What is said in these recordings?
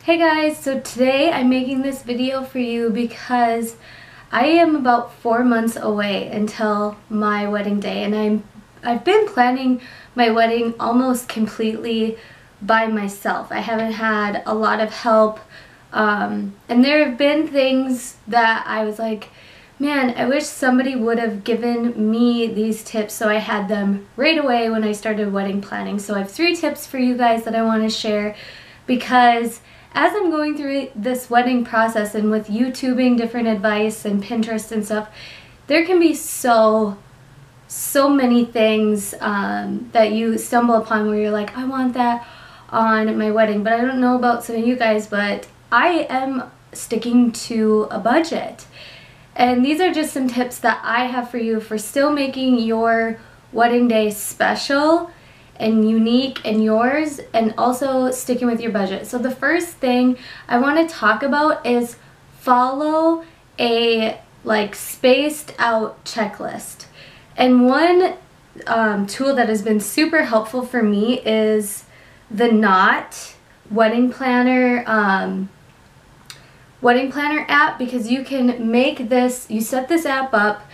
Hey guys, so today I'm making this video for you because I am about 4 months away until my wedding day, and I've been planning my wedding almost completely by myself. I haven't had a lot of help, and there have been things that I was like, man, I wish somebody would have given me these tips so I had them right away when I started wedding planning. So I have 3 tips for you guys that I want to share because as I'm going through this wedding process and with YouTubing different advice and Pinterest and stuff, there can be so many things that you stumble upon where you're like, I want that on my wedding, but I don't know about some of you guys, but I am sticking to a budget. And these are just some tips that I have for you for still making your wedding day special and unique and yours, and also sticking with your budget. So the first thing I want to talk about is follow a spaced out checklist. And one tool that has been super helpful for me is the Knot wedding planner app, because you can make this, you set this app up,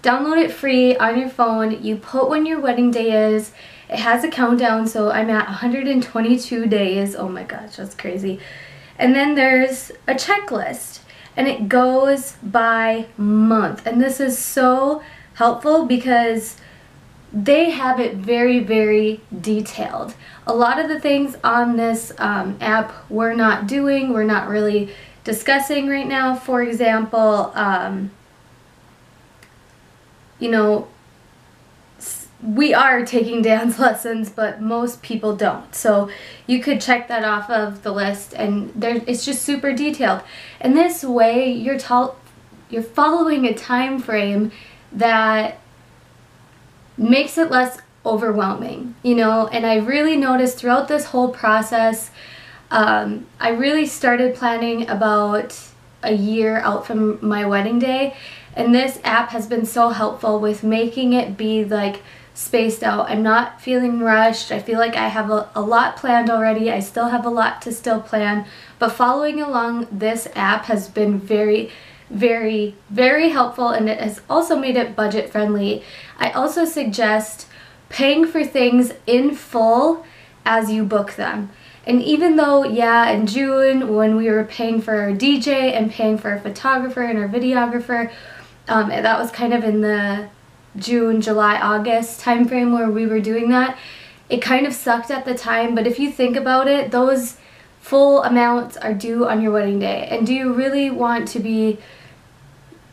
download it free on your phone, you put when your wedding day is. It has a countdown, so I'm at 122 days. Oh my gosh, that's crazy. And then there's a checklist, and it goes by month. And this is so helpful because they have it very, very detailed. A lot of the things on this app we're not really discussing right now. For example, we are taking dance lessons, but most people don't. So you could check that off of the list, and it's just super detailed. And this way, you're following a time frame that makes it less overwhelming, And I really noticed throughout this whole process, I really started planning about a year out from my wedding day, and this app has been so helpful with making it be spaced out. I'm not feeling rushed. I feel like I have a lot planned already. I still have a lot to still plan, but following along this app has been very, very, very helpful, and it has also made it budget friendly. I also suggest paying for things in full as you book them. And even though, yeah, in June when we were paying for our DJ and paying for our photographer and our videographer, that was kind of in the June, July, August time frame where we were doing that. It kind of sucked at the time, but if you think about it, those full amounts are due on your wedding day. And do you really want to be,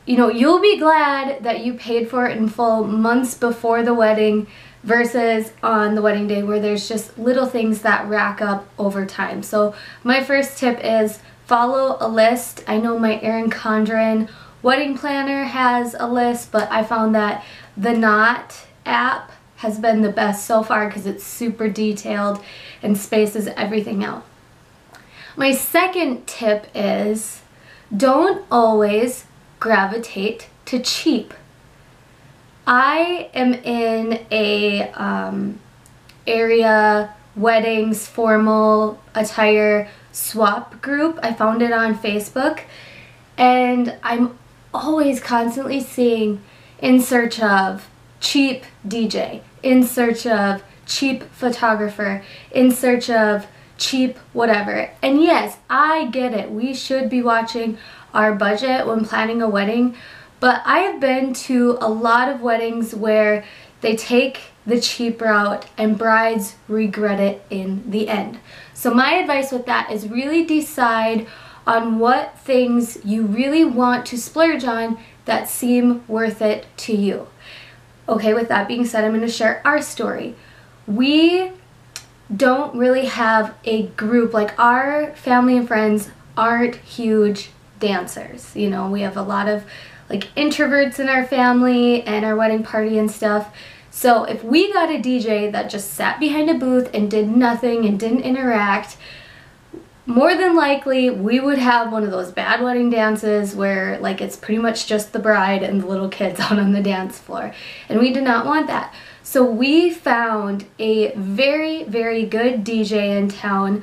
you'll be glad that you paid for it in full months before the wedding versus on the wedding day where there's just little things that rack up over time. So my first tip is follow a list. I know my Erin Condren wedding planner has a list, but I found that the Knot app has been the best so far because it's super detailed and spaces everything out. My second tip is don't always gravitate to cheap. I am in a area weddings formal attire swap group. I found it on Facebook, and I'm always constantly seeing in search of cheap DJ, in search of cheap photographer, in search of cheap whatever. And yes, I get it. We should be watching our budget when planning a wedding, but I have been to a lot of weddings where they take the cheap route and brides regret it in the end. So my advice with that is really decide on what things you really want to splurge on that seem worth it to you. Okay, with that being said, I'm going to share our story. We don't really have a group, our family and friends aren't huge dancers. We have a lot of introverts in our family and our wedding party and stuff. So if we got a DJ that just sat behind a booth and did nothing and didn't interact, more than likely we would have one of those bad wedding dances where it's pretty much just the bride and the little kids out on the dance floor, and we did not want that. So we found a very, very good DJ in town.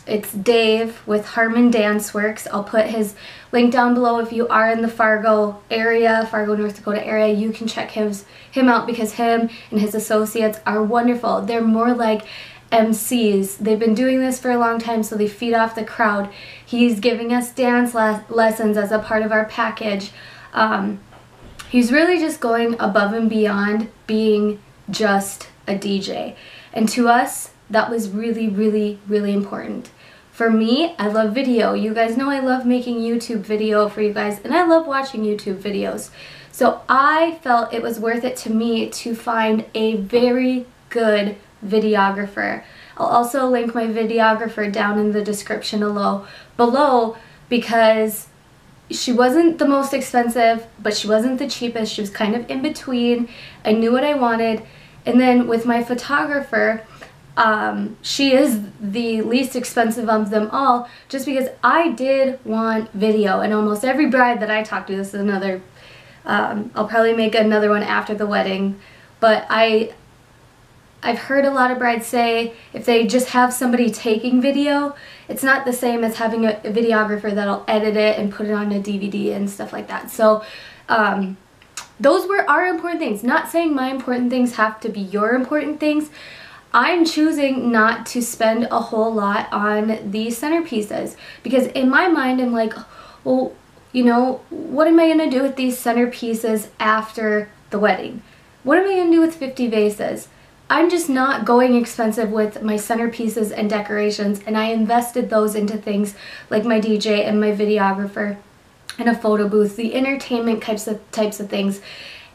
it's Dave with Harmon Dance Works. I'll put his link down below. If you are in the Fargo area, Fargo, North Dakota area, you can check him out because him and his associates are wonderful. They're more like MCs. They've been doing this for a long time, so they feed off the crowd. He's giving us dance lessons as a part of our package. He's really just going above and beyond being just a DJ. And to us, that was really, really, really important. For me, I love video. You guys know I love making YouTube video for you guys, and I love watching YouTube videos. So I felt it was worth it to me to find a very good videographer. I'll also link my videographer down in the description below because she wasn't the most expensive, but she wasn't the cheapest. She was kind of in between. I knew what I wanted. And then with my photographer, she is the least expensive of them all, just because I did want video. And almost every bride that I talk to, this is another, I'll probably make another one after the wedding, but I've heard a lot of brides say if they just have somebody taking video, it's not the same as having a videographer that'll edit it and put it on a DVD and stuff like that. So those were our important things. Not saying my important things have to be your important things. I'm choosing not to spend a whole lot on these centerpieces because in my mind I'm like, well, you know, what am I going to do with these centerpieces after the wedding? What am I going to do with 50 vases? I'm just not going expensive with my centerpieces and decorations, and I invested those into things like my DJ and my videographer and a photo booth, the entertainment types of things.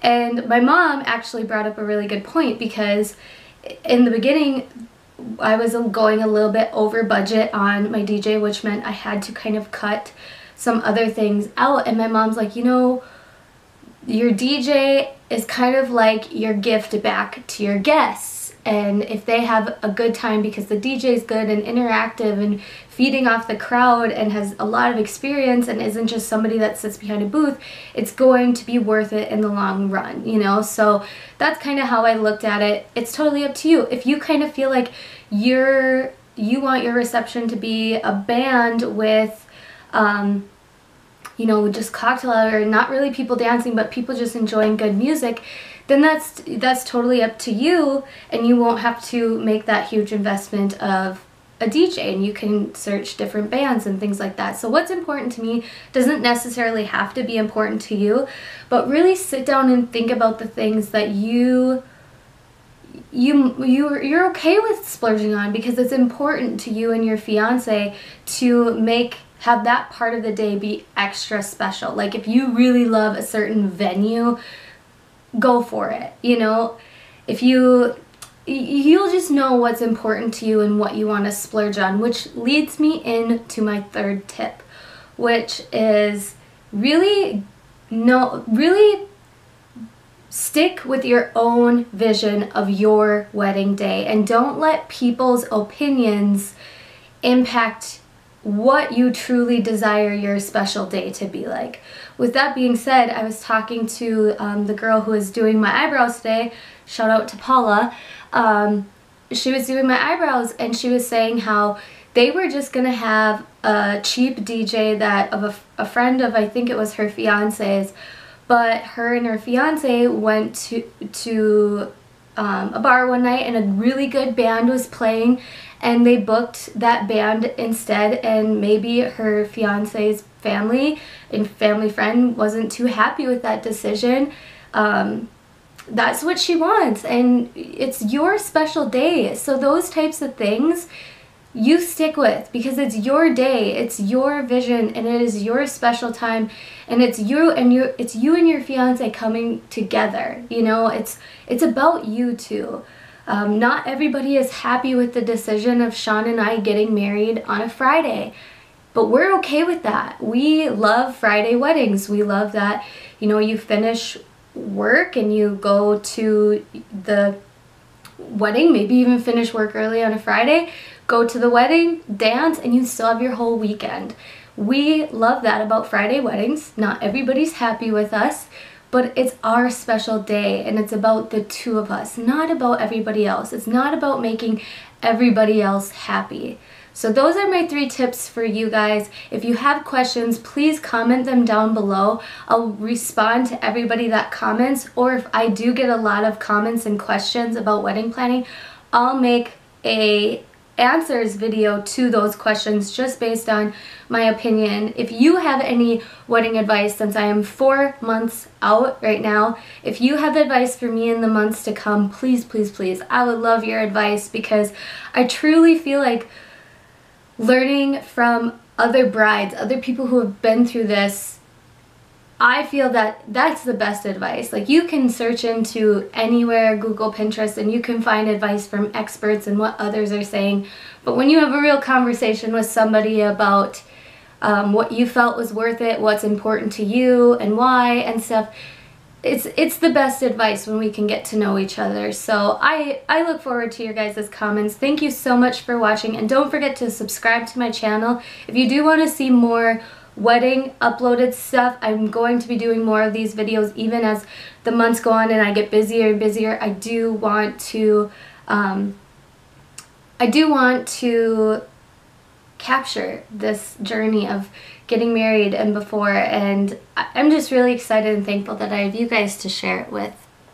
And my mom actually brought up a really good point because in the beginning I was going a little bit over budget on my DJ, which meant I had to kind of cut some other things out. And my mom's like, you know, your DJ is kind of like your gift back to your guests, and if they have a good time because the DJ is good and interactive and feeding off the crowd and has a lot of experience and isn't just somebody that sits behind a booth, it's going to be worth it in the long run, you know? So that's kind of how I looked at it. It's totally up to you. If you kind of feel like you want your reception to be a band with you know, just cocktail hour, not really people dancing, but people just enjoying good music, then that's totally up to you, and you won't have to make that huge investment of a DJ, and you can search different bands and things like that. So what's important to me doesn't necessarily have to be important to you, but really sit down and think about the things that you're okay with splurging on, because it's important to you and your fiance to have that part of the day be extra special. Like if you really love a certain venue, go for it. You know, if you'll just know what's important to you and what you want to splurge on, which leads me into my third tip, which is really stick with your own vision of your wedding day, and don't let people's opinions impact what you truly desire your special day to be like. With that being said, I was talking to the girl who was doing my eyebrows today. Shout out to Paula. She was doing my eyebrows, and she was saying how they were just gonna have a cheap DJ of a friend of, I think it was her fiance's, but her and her fiance went to a bar one night and a really good band was playing, and they booked that band instead, and maybe her fiance's family and family friend wasn't too happy with that decision. That's what she wants, and it's your special day. So those types of things you stick with, because it's your day, it's your vision, and it is your special time, and it's you and your fiance coming together. You know, it's about you two. Not everybody is happy with the decision of Sean and I getting married on a Friday, but we're okay with that. We love Friday weddings. We love that, you know, you finish work and you go to the wedding, maybe even finish work early on a Friday, go to the wedding, dance, and you still have your whole weekend. We love that about Friday weddings. Not everybody's happy with us, but it's our special day, and it's about the two of us, not about everybody else. It's not about making everybody else happy. So those are my 3 tips for you guys. If you have questions, please comment them down below. I'll respond to everybody that comments, or if I do get a lot of comments and questions about wedding planning, I'll make a answers video to those questions just based on my opinion. If you have any wedding advice, since I am 4 months out right now, if you have advice for me in the months to come, please, please, please, I would love your advice, because I truly feel like learning from other brides, other people who have been through this, I feel that that's the best advice. Like, you can search into anywhere, Google, Pinterest, and you can find advice from experts and what others are saying. But when you have a real conversation with somebody about what you felt was worth it, what's important to you, and why, and stuff, it's the best advice when we can get to know each other. So I look forward to your guys' comments. Thank you so much for watching, and don't forget to subscribe to my channel. If you do want to see more wedding uploaded stuff, I'm going to be doing more of these videos even as the months go on and I get busier and busier. I do want to capture this journey of getting married and before, and I'm just really excited and thankful that I have you guys to share it with.